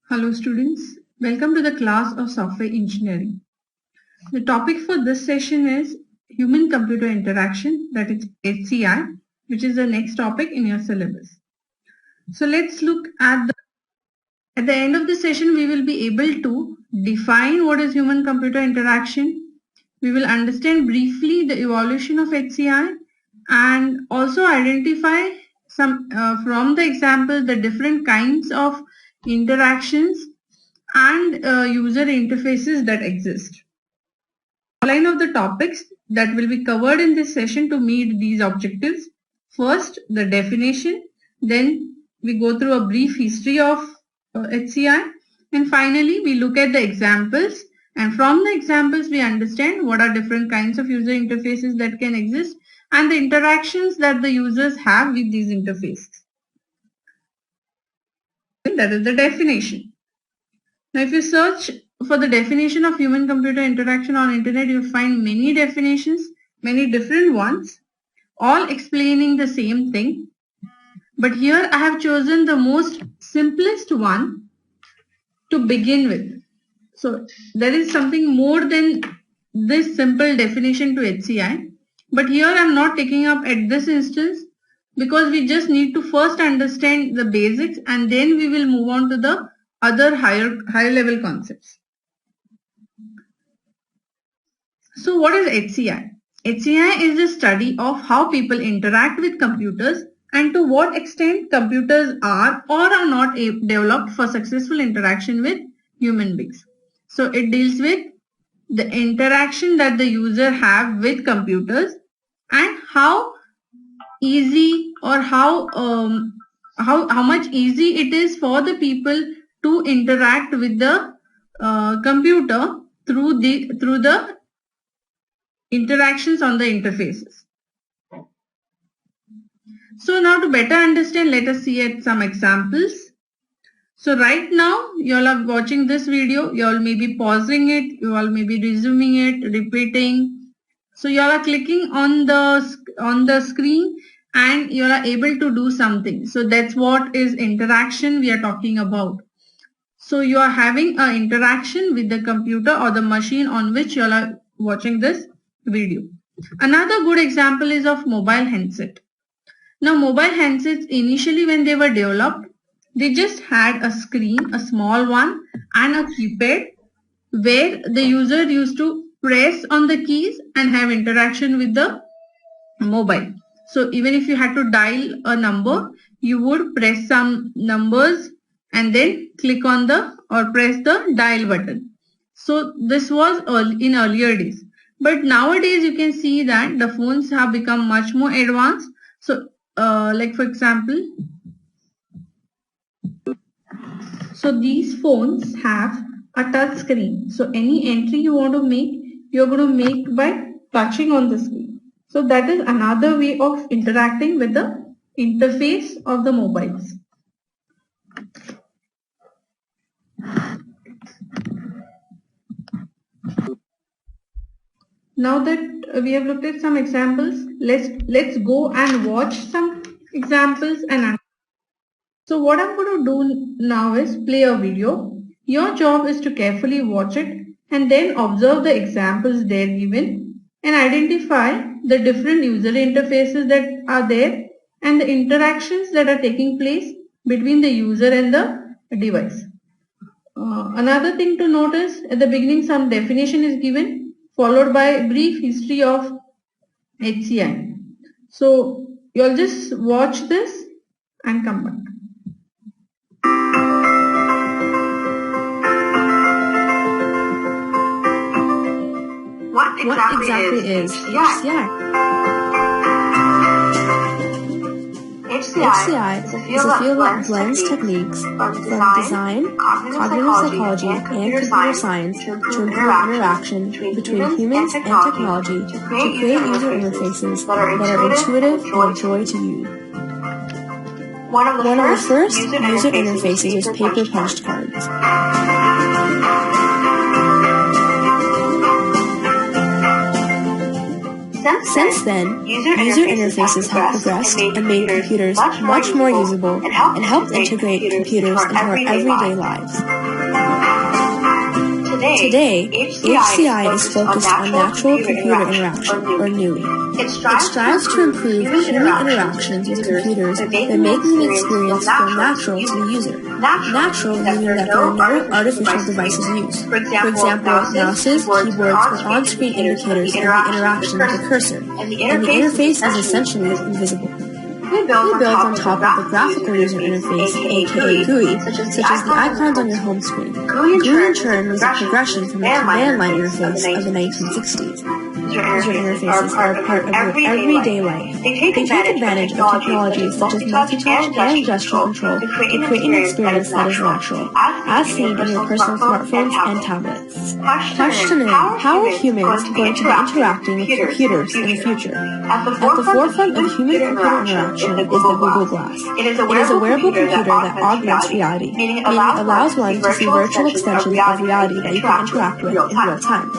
Hello students, welcome to the class of software engineering. The topic for this session is human-computer interaction, that is HCI, which is the next topic in your syllabus. So let's look at the end of the session we will be able to define what is human-computer interaction. We will understand briefly the evolution of HCI and also identify some from the example the different kinds of interactions and user interfaces that exist. Outline of the topics that will be covered in this session to meet these objectives. First, the definition, then we go through a brief history of HCI, and finally we look at the examples, and from the examples we understand what are different kinds of user interfaces that can exist and the interactions that the users have with these interfaces. That is the definition. Now if you search for the definition of human-computer interaction on internet, you'll find many definitions, many different ones, all explaining the same thing. But here I have chosen the most simplest one to begin with. So there is something more than this simple definition to HCI. But here I am not taking up at this instance because we just need to first understand the basics and then we will move on to the other higher level concepts. So what is HCI? HCI is the study of how people interact with computers and to what extent computers are or are not developed for successful interaction with human beings. So it deals with the interaction that the user have with computers and how easy or how much easy it is for the people to interact with the computer through the interactions on the interfaces. So now to better understand, let us see at some examples. So right now you all are watching this video, you all may be pausing it, you all may be resuming it, repeating. So you all are clicking on the screen and you are able to do something. So that's what is interaction we are talking about. So you are having an interaction with the computer or the machine on which you all are watching this video. Another good example is of mobile handset. Now mobile handsets initially when they were developed, they just had a screen, a small one and a keypad where the user used to press on the keys and have interaction with the mobile. So even if you had to dial a number, you would press some numbers and then click on or press the dial button. So this was in earlier days. But nowadays you can see that the phones have become much more advanced. So like for example, so these phones have a touch screen. So any entry you want to make, you're going to make by touching on the screen. So that is another way of interacting with the interface of the mobiles. Now that we have looked at some examples, let's go and watch some examples and so what I'm going to do now is play a video. Your job is to carefully watch it and then observe the examples there given and identify the different user interfaces that are there and the interactions that are taking place between the user and the device. Another thing to notice, at the beginning some definition is given followed by a brief history of HCI. So you'll just watch this and come back. What exactly is HCI? HCI is a field that blends techniques from design, cognitive psychology, and computer science to improve interaction between humans and technology to create user interfaces that are intuitive and a joy to use. One of the first user interfaces is paper punched cards. Since then, user interfaces have progressed and made computers much more usable and helped integrate computers into our everyday lives. Today, HCI is focused on natural computer interaction, or NUI. It strives to improve human interactions with computers by making the experience feel natural to the user. Natural meaning that there are no artificial devices used. For example, mouses, keyboards, or on-screen indicators of the interaction with the cursor, and the interface is essentially invisible. We build on top of the graphical user interface, aka GUI, such as the icons on your home screen. GUI in turn was a progression from the command line interface of the 1960s. User interfaces are a part of your everyday life. They take advantage of technologies such as multi-touch and gesture control to create an experience that is natural, as seen in your personal smartphones and tablets. Question is, how are humans going to be interacting with computers in the future? At the forefront of human-computer interaction is the Google Glass. It is a wearable computer that augments reality, meaning it allows one to see virtual extensions of reality that you can interact with in real time.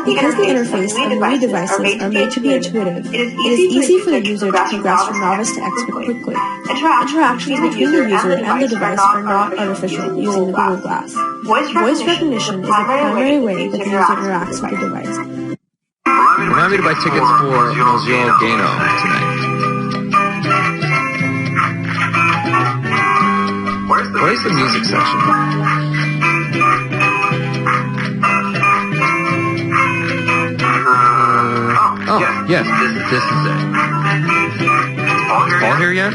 Because the interface of NUI devices are made to be intuitive, it is easy for the user to progress from novice to expert quickly. Interactions between the user and the device are not artificial using the Google Glass. Voice recognition is the primary way that the user interacts with the device. Remind me to buy tickets for Mozilla Gano tonight. Where's the music section? Oh, yes, this is it. All here yet?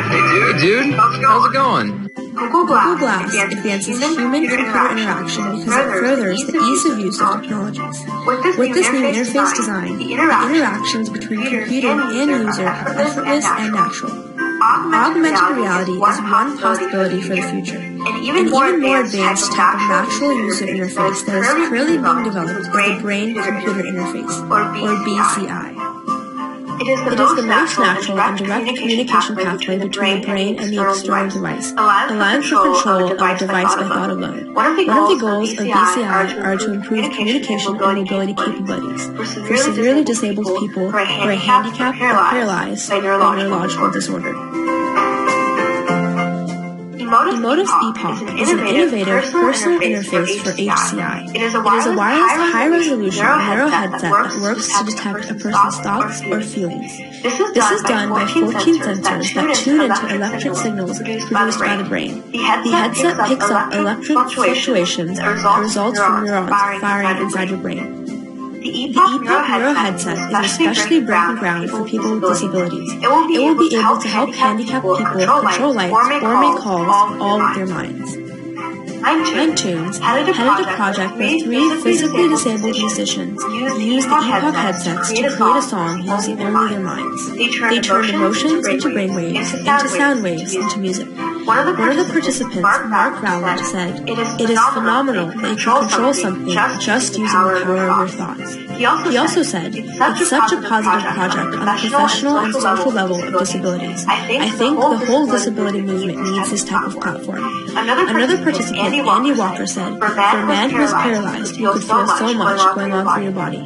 Hey, dude. How's it going? Google Glass advances human-computer interaction because it furthers the ease of use of technologies. With this new interface design, the interactions between computer and user are effortless and natural. Augmented reality is one possibility for the future. An even more advanced type of natural user interface that is currently being developed is the brain-computer interface, or BCI. It is the most natural and direct communication pathway between the brain and the external device, allowing for control of the device by thought alone. One of the goals of BCI are to improve communication and mobility capabilities for severely disabled people who are handicapped or paralyzed by neurological disorder. Emotive's Epoch is an innovative personal interface for HCI. It is a wireless high-resolution neuro headset that works to detect a person's thoughts or feelings. This is done by 14 sensors that tune into electric signals produced by the brain. The headset picks up electric fluctuations that result from neurons firing inside your brain. The Epoch Neuro headset is especially breaking ground for people with disabilities. It will be able to help handicapped people control lights or make calls all with their minds. Mindtunes headed a project where 3 physically disabled musicians used the Epoch headsets to create a song using only their minds. They turned emotions into brainwaves, into sound waves, into music. One of the participants, Mark Rowland, said, "It is phenomenal that you can control something just using the power of your thoughts." He also said, "It's such a positive project on a professional and social level of disabilities. I think the whole disability movement needs this type of platform." Another participant, Andy Walker, said, "For a man who is paralyzed, you could feel so much going on through your body."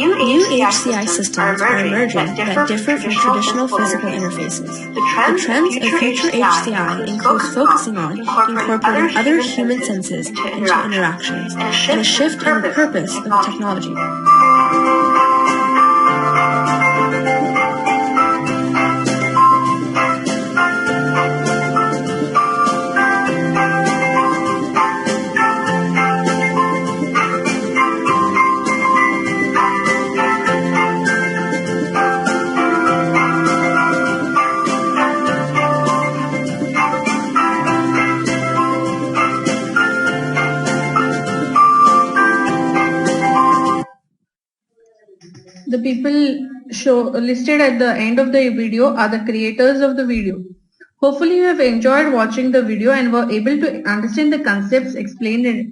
New HCI systems are emerging that differ from traditional physical interfaces. The trends of future HCI include focusing on incorporating other human senses into interactions and a shift in the purpose of the technology. The people listed at the end of the video are the creators of the video. Hopefully you have enjoyed watching the video and were able to understand the concepts explained in it.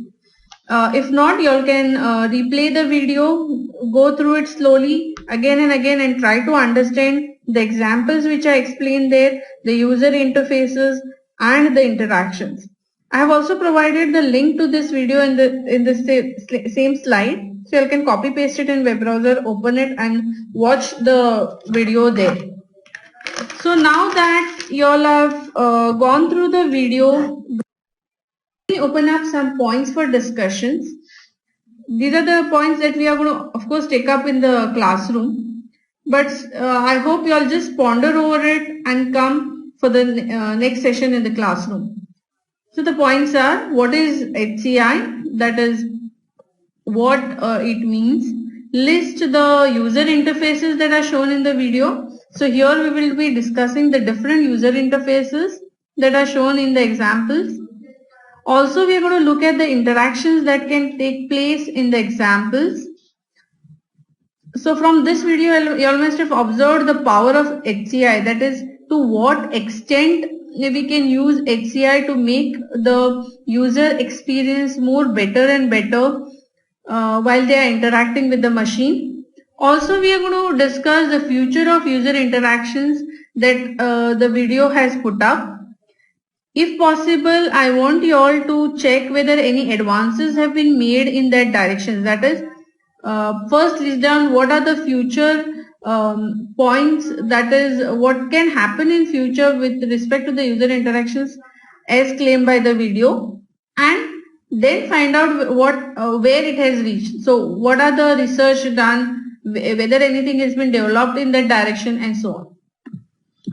If not, you all can replay the video, go through it slowly again and again and try to understand the examples which are explained there, the user interfaces and the interactions. I have also provided the link to this video in the same slide. So you can copy paste it in web browser, open it and watch the video there. So now that you all have gone through the video, we open up some points for discussions. These are the points that we are going to, of course, take up in the classroom. But I hope you all just ponder over it and come for the next session in the classroom. So the points are, what is HCI? That is what it means. List the user interfaces that are shown in the video. So here we will be discussing the different user interfaces that are shown in the examples. Also, we are going to look at the interactions that can take place in the examples. So from this video, you all must have observed the power of HCI. That is, to what extent we can use HCI to make the user experience more better and better while they are interacting with the machine. Also, we are going to discuss the future of user interactions that the video has put up. If possible, I want you all to check whether any advances have been made in that direction. That is, first list down what are the future points, that is what can happen in future with respect to the user interactions as claimed by the video, and then find out what where it has reached. So what are the research done, whether anything has been developed in that direction, and so on.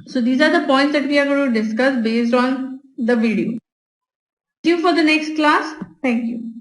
So these are the points that we are going to discuss based on the video. See you for the next class. Thank you.